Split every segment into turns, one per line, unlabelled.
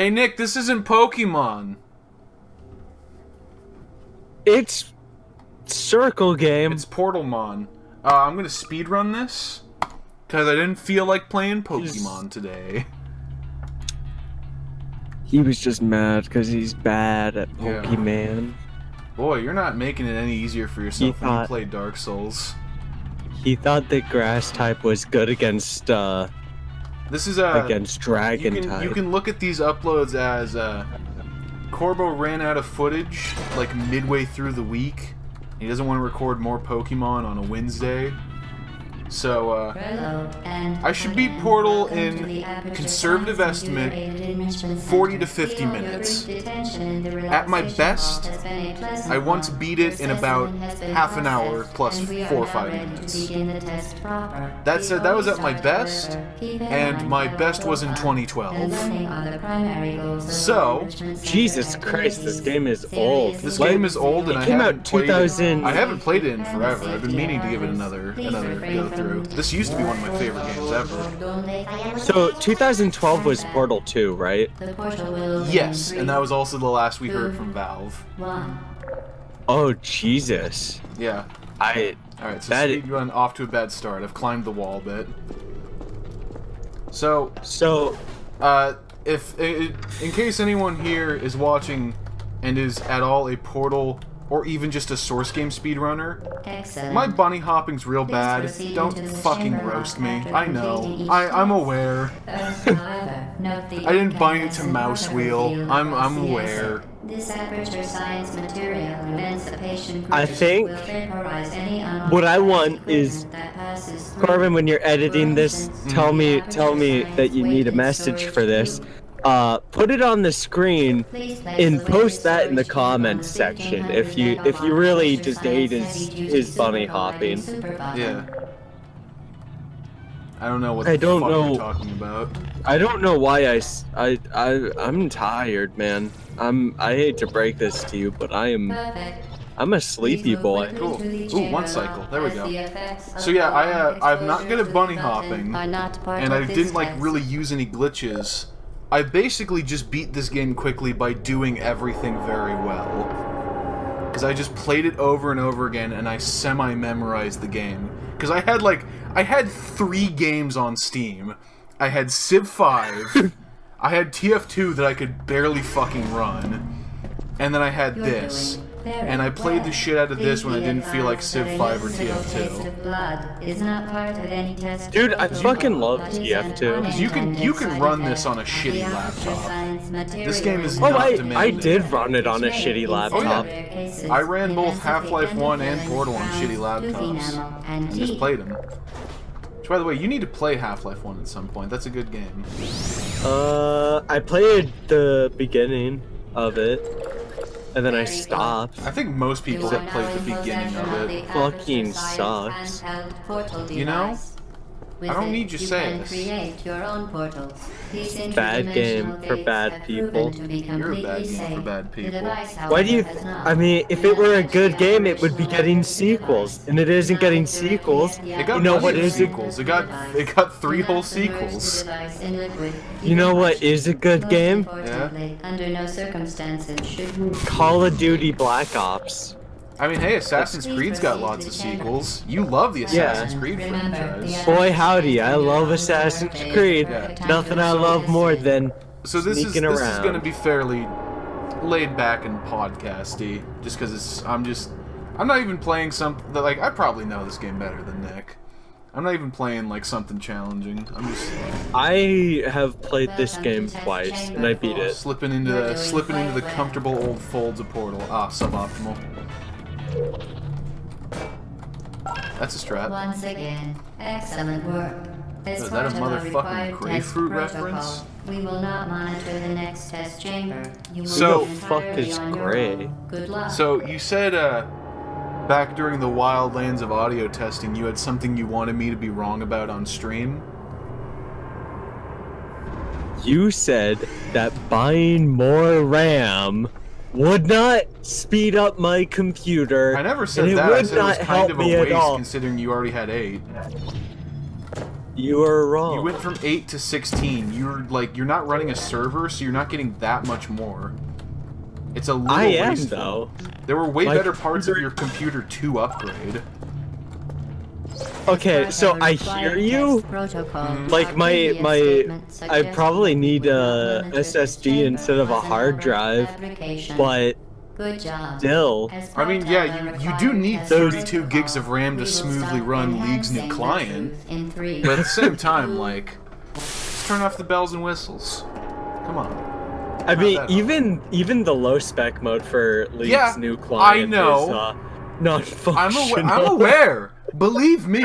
Hey Nick, this isn't Pokemon.
It's Circle Game.
It's Portalmon. I'm gonna speedrun this because I didn't feel like playing Pokemon today.
He was just mad because he's bad at Pokemon.
Boy, you're not making it any easier for yourself when you play Dark Souls.
He thought that Grass type was good against
this is
against Dragon type.
You can look at these uploads as Corbo ran out of footage like midway through the week. He doesn't want to record more Pokemon on a Wednesday. So, I should beat Portal in conservative estimate 40 to 50 minutes. At my best, I want to beat it in about half an hour plus 4 or 5 minutes. That said, that was at my best, and my best was in 2012. So,
Jesus Christ, this game is old.
This game is old, and I haven't played it. I haven't played it in forever. I've been meaning to give it another go through. This used to be one of my favorite games ever.
So 2012 was Portal 2, right?
Yes, and that was also the last we heard from Valve.
Oh Jesus.
Yeah.
Alright,
so speedrun off to a bad start. I've climbed the wall a bit. So if in case anyone here is watching and is at all a Portal or even just a Source game speedrunner, my bunny hopping's real bad. Don't fucking roast me. I know. I'm aware. I didn't bind it to mouse wheel. I'm aware.
I think what I want is, Corbin, when you're editing this, tell me that you need a message for this. Put it on the screen and post that in the comments section if you really just hate his bunny hopping.
Yeah. I don't know what the fuck you're talking about.
I don't know why I'm tired, man. I hate to break this to you, but I'm a sleepy boy.
Cool. Ooh, 1 cycle. There we go. So yeah, I'm not good at bunny hopping, and I didn't like really use any glitches. I basically just beat this game quickly by doing everything very well. Because I just played it over and over again, and I semi-memorized the game. Because I had 3 games on Steam. I had Civ 5, I had TF2 that I could barely fucking run, and then I had this. And I played the shit out of this when I didn't feel like Civ 5 or TF2.
Dude, I fucking love TF2.
Because you can run this on a shitty laptop. This game is not demanding.
I did run it on a shitty laptop.
Oh, yeah. I ran both Half-Life 1 and Portal on shitty laptops. And just played them. Which, by the way, you need to play Half-Life 1 at some point. That's a good game.
I played the beginning of it. And then I stopped.
I think most people have played the beginning of it.
Fucking sucks.
You know? I don't need you saying this.
Bad game for bad people.
You're a bad game for bad people.
Why do you... I mean, if it were a good game, it would be getting sequels. And it isn't getting sequels.
It got what is sequels. It got 3 whole sequels.
You know what is a good game?
Yeah?
Call of Duty Black Ops.
I mean, hey, Assassin's Creed's got lots of sequels. You love the Assassin's Creed franchise.
Boy, howdy, I love Assassin's Creed.
Yeah.
Nothing I love more than sneaking around.
This is going to be fairly laid back and podcasty, just because I'm not even playing something that, like, I probably know this game better than Nick. I'm not even playing, like, something challenging.
I have played this game twice, and I beat it.
Slipping into the comfortable old folds of Portal. Ah, suboptimal. That's a strat.
Once again, excellent work.
Is that a motherfucking Grayfruit reference?
We will not monitor the next test chamber.
Who the fuck is Gray?
Good luck.
So you said back during the wild lands of audio testing, you had something you wanted me to be wrong about on stream?
You said that buying more RAM would not speed up my computer.
I never said
and
that.
It
I
would
said it was
not
kind
help
of a
me at
waste
all.
considering you already had 8.
You are wrong.
You went from 8 to 16. You're not running a server, so you're not getting that much more. It's a little wasteful.
Though.
There were way better parts of your computer to upgrade.
Okay, so I hear you. Like I probably need a SSD instead of a hard drive, but still.
I mean, yeah, you do need 32 gigs of RAM to smoothly run League's new client, but at the same time, like, just turn off the bells and whistles. Come on.
I mean, even the low spec mode for League's new client is not functional.
I'm aware. Believe me.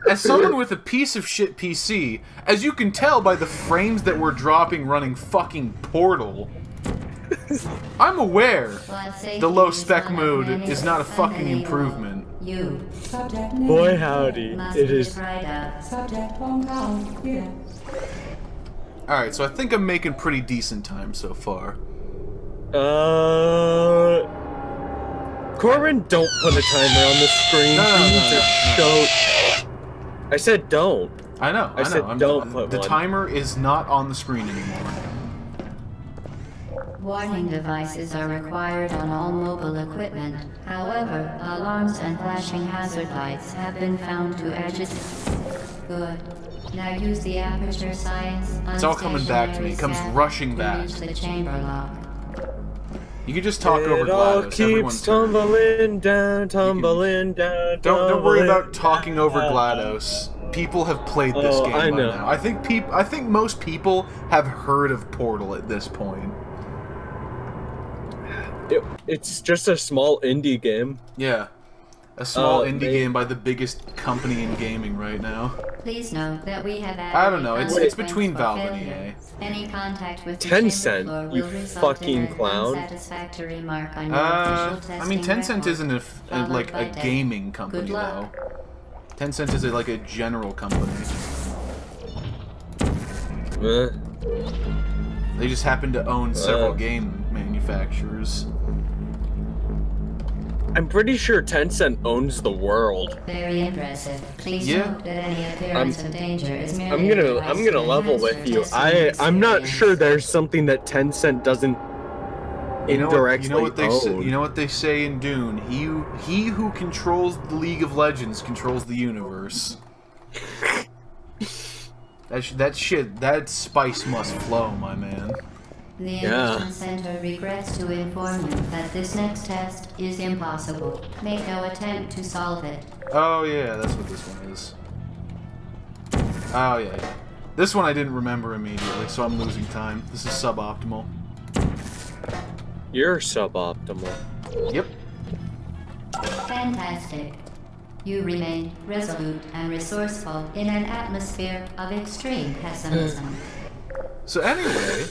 As someone with a piece of shit PC, as you can tell by the frames that we're dropping running fucking Portal, I'm aware the low spec mode is not a fucking improvement.
Boy howdy, it is.
Alright, so I think I'm making pretty decent time so far.
Corbin, don't put a timer on the screen.
No.
I said don't.
I know.
I said don't put
the
one.
timer is not on the screen anymore.
Warning devices are required on all mobile equipment. However, alarms and flashing hazard lights have been found to agitate. Good. Now use the aperture science.
It's all coming back to me. It comes rushing back.
Reach the chamber lock.
You can just talk over
It all
GLaDOS.
keeps tumbling down, tumbling down.
Don't worry about talking over GLaDOS. People have played this game by now. I think most people have heard of Portal at this point.
It's just a small indie game.
Yeah. A small indie game by the biggest company in gaming right now.
Please note that we have added
I don't know, it's between Valve and EA.
Any contact with the
Tencent, you fucking clown.
Satisfactory mark on your official testing
I mean, Tencent
record,
isn't like a
by
gaming company
Good luck.
though. Tencent is like a general company. They just happen to own several game manufacturers.
I'm pretty sure Tencent owns the world.
Very impressive. Please note that any appearance of danger is
I'm gonna level with you. I'm not sure there's something that Tencent doesn't indirectly own.
You know what they say in Dune? He who controls the League of Legends controls the universe. That spice must flow, my man.
The Enrichment Center regrets to inform you that this next test is impossible. Make no attempt to solve it.
Oh yeah, that's what this one is. Oh yeah. This one I didn't remember immediately, so I'm losing time. This is suboptimal.
You're suboptimal.
Yep.
Fantastic. You remain resolute and resourceful in an atmosphere of extreme pessimism.
So anyway,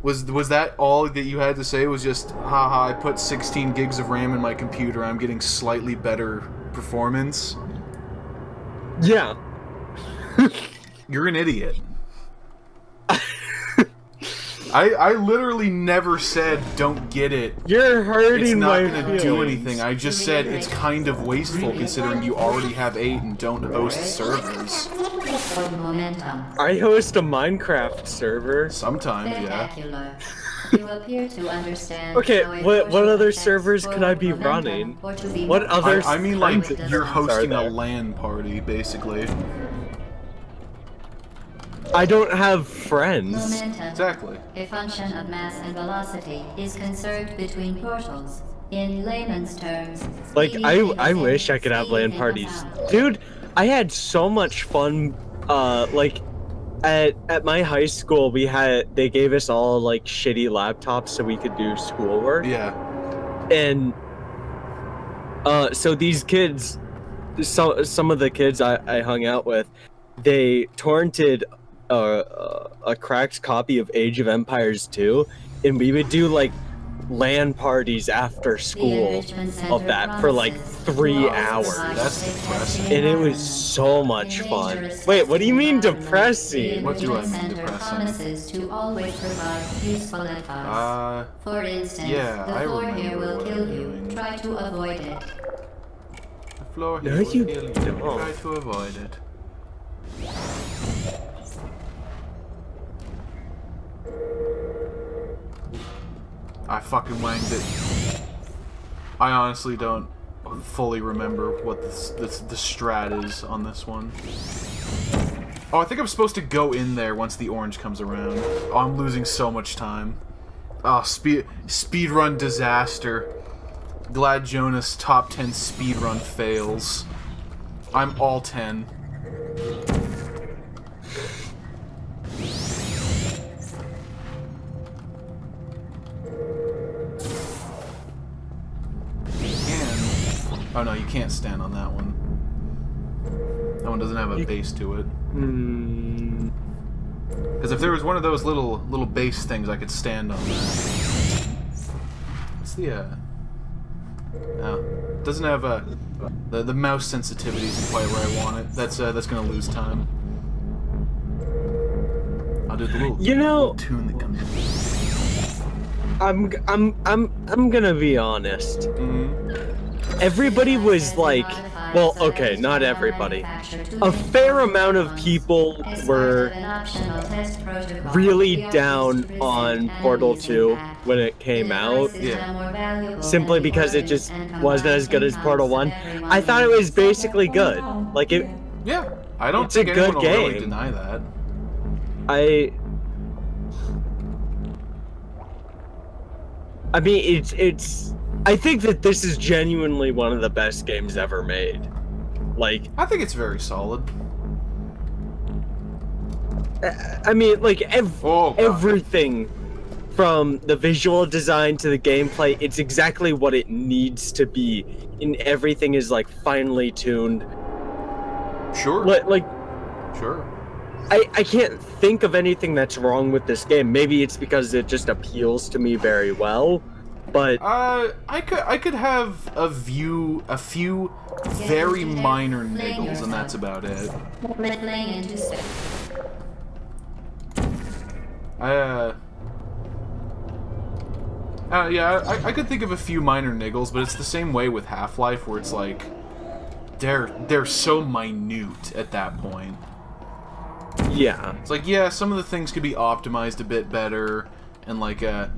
was that all that you had to say? Was just, haha, I put 16 gigs of RAM in my computer, I'm getting slightly better performance?
Yeah.
You're an idiot. I literally never said don't get it.
You're hurting my
It's not gonna do anything. I just said it's kind of wasteful considering you already have 8 and don't host servers.
Momentum.
I host a Minecraft server.
Sometimes, yeah.
Spectacular. You appear to understand.
Okay,
how a
what
portion
other
affects
servers could I be
momentum
running?
or to be
What
more
other
I mean, like,
kinds of
you're hosting a
there?
LAN party, basically.
I don't have friends.
Momentum,
Exactly.
a function of mass and velocity, is conserved between portals. In layman's terms,
Like,
speed
I
is
wish I could have
speed
LAN
in
parties.
amount.
Dude, I had so much fun, like, at my high school, they gave us all, like, shitty laptops so we could do schoolwork.
Yeah.
And, so these kids, some of the kids I hung out with, they torrented a cracked copy of Age of Empires 2, and we would do, like, LAN parties after school of that for like 3 hours.
That's depressing.
And it was so much fun. Wait, what do you mean depressing?
What do I mean
Center
depressing?
promises to always provide useful advice. For instance,
yeah,
the
I
floor
remember
here will
what
kill
I'm
you.
doing.
Try to avoid it.
The floor
No,
here
you
will kill you.
don't.
Try to avoid it. I fucking wanged it. I honestly don't fully remember what the strat is on this one. Oh, I think I'm supposed to go in there once the orange comes around. Oh, I'm losing so much time. Oh, speedrun disaster. Glad Jonas top 10 speedrun fails. I'm all 10. Oh no, you can't stand on that one. That one doesn't have a base to it. Because if there was one of those little base things, I could stand on that. What's the oh, it doesn't have the mouse sensitivity isn't quite where I want it. That's gonna lose time. I'll do the little tune that comes in.
I'm gonna be honest. Everybody was like, well, okay, not everybody. A fair amount of people were really down on Portal 2 when it came out.
Yeah.
Simply because it just wasn't as good as Portal 1. I thought it was basically good. Like it.
Yeah, I don't think anyone will really deny that.
I mean, it's. I think that this is genuinely one of the best games ever made. Like,
I think it's very solid.
I mean, like everything from the visual design to the gameplay, it's exactly what it needs to be. And everything is like finely tuned.
Sure. Sure.
I can't think of anything that's wrong with this game. Maybe it's because it just appeals to me very well. But
I could have a few very minor niggles, and that's about it. I could think of a few minor niggles, but it's the same way with Half-Life, where it's like they're so minute at that point.
Yeah.
It's like, yeah, some of the things could be optimized a bit better, and like I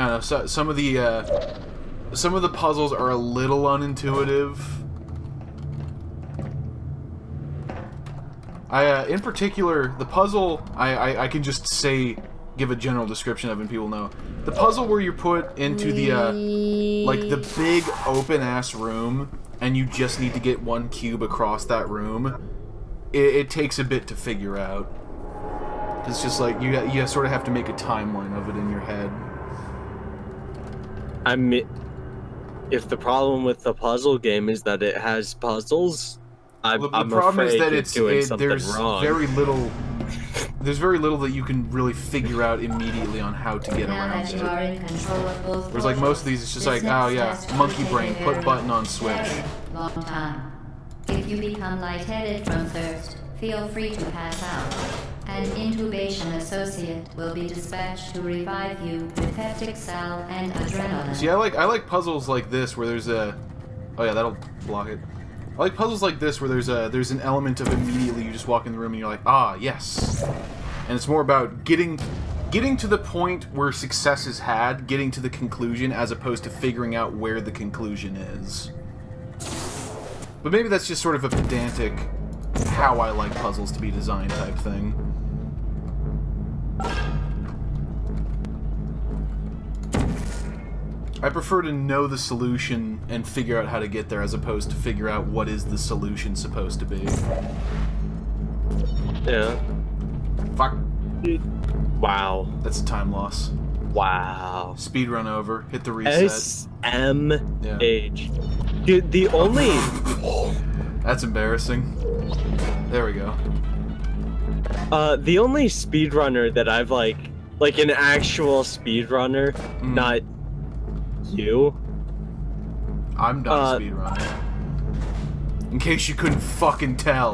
don't know, so, some of the puzzles are a little unintuitive. In particular, the puzzle, I can just give a general description of it and people know. The puzzle where you're put into the, like, the big open-ass room, and you just need to get one cube across that room, it takes a bit to figure out. It's just like, you sort of have to make a timeline of it in your head.
I mean, if the problem with the puzzle game is that it has puzzles, I'm afraid you're doing something wrong.
There's very little that you can really figure out immediately on how to get around it. Whereas like most of these, it's just like, oh yeah, monkey brain, put button on switch.
Long time. If you become lightheaded from thirst, feel free to pass out. An intubation associate will be dispatched to revive you with peptic salve and adrenaline.
See, I like puzzles like this where there's a... Oh yeah, that'll block it. I like puzzles like this where there's an element of immediately you just walk in the room and you're like, ah, yes. And it's more about getting to the point where success is had, getting to the conclusion, as opposed to figuring out where the conclusion is. But maybe that's just sort of a pedantic, how I like puzzles to be designed type thing. I prefer to know the solution and figure out how to get there as opposed to figure out what is the solution supposed to be.
Yeah.
Fuck.
Wow.
That's a time loss.
Wow.
Speedrun over. Hit the reset.
SMH. Dude, the only...
That's embarrassing. There we go.
The only speedrunner that I've like an actual speedrunner, not you.
I'm not a speedrunner. In case you couldn't fucking tell.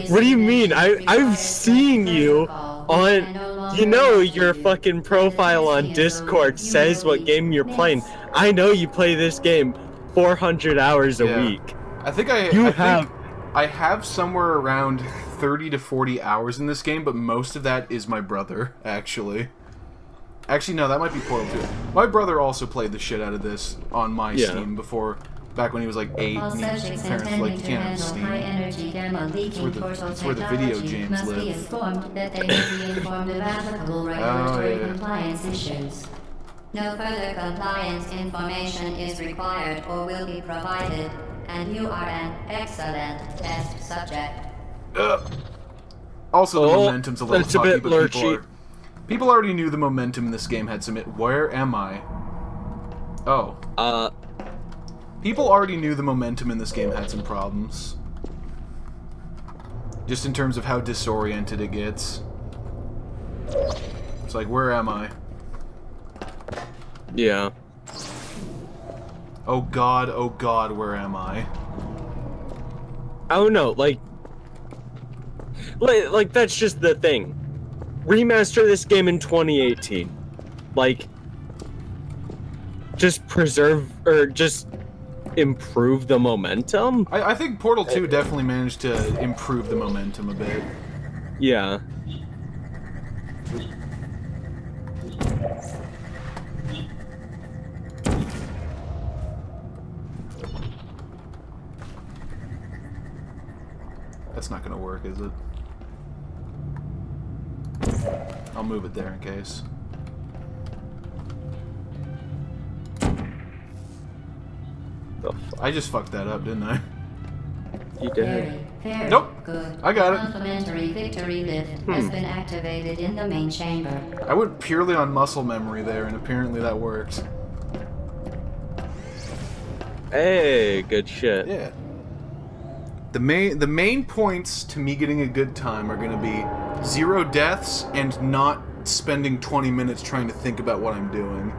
What do you mean? I've seen you on, you know, your fucking profile on Discord says what game you're playing. I know you play this game 400 hours a week.
I think I have somewhere around 30 to 40 hours in this game, but most of that is my brother, actually. Actually, no, that might be Portal 2. My brother also played the shit out of this on my Steam before, back when he was like 8, and his parents were like, you can't have Steam. It's where the video games live.
Compliance issues. No further compliance information is required or will be provided, and you are an excellent test subject.
Also, the momentum's a little
that's a
fucky,
bit
but
lurchy.
people already knew the momentum in this game had some... Where am I? Oh. People already knew the momentum in this game had some problems. Just in terms of how disoriented it gets. It's like, where am I?
Yeah.
Oh god, where am I?
I don't know, like that's just the thing. Remaster this game in 2018. Like, just preserve, or just improve the momentum?
I think Portal 2 definitely managed to improve the momentum a bit.
Yeah.
That's not gonna work, is it? I'll move it there in case. I just fucked that up, didn't I?
You did.
Very
Nope.
good.
I got it.
Complimentary victory lift has been activated in the main chamber.
I went purely on muscle memory there, and apparently that worked.
Hey, good shit.
Yeah. The main points to me getting a good time are gonna be 0 deaths and not spending 20 minutes trying to think about what I'm doing.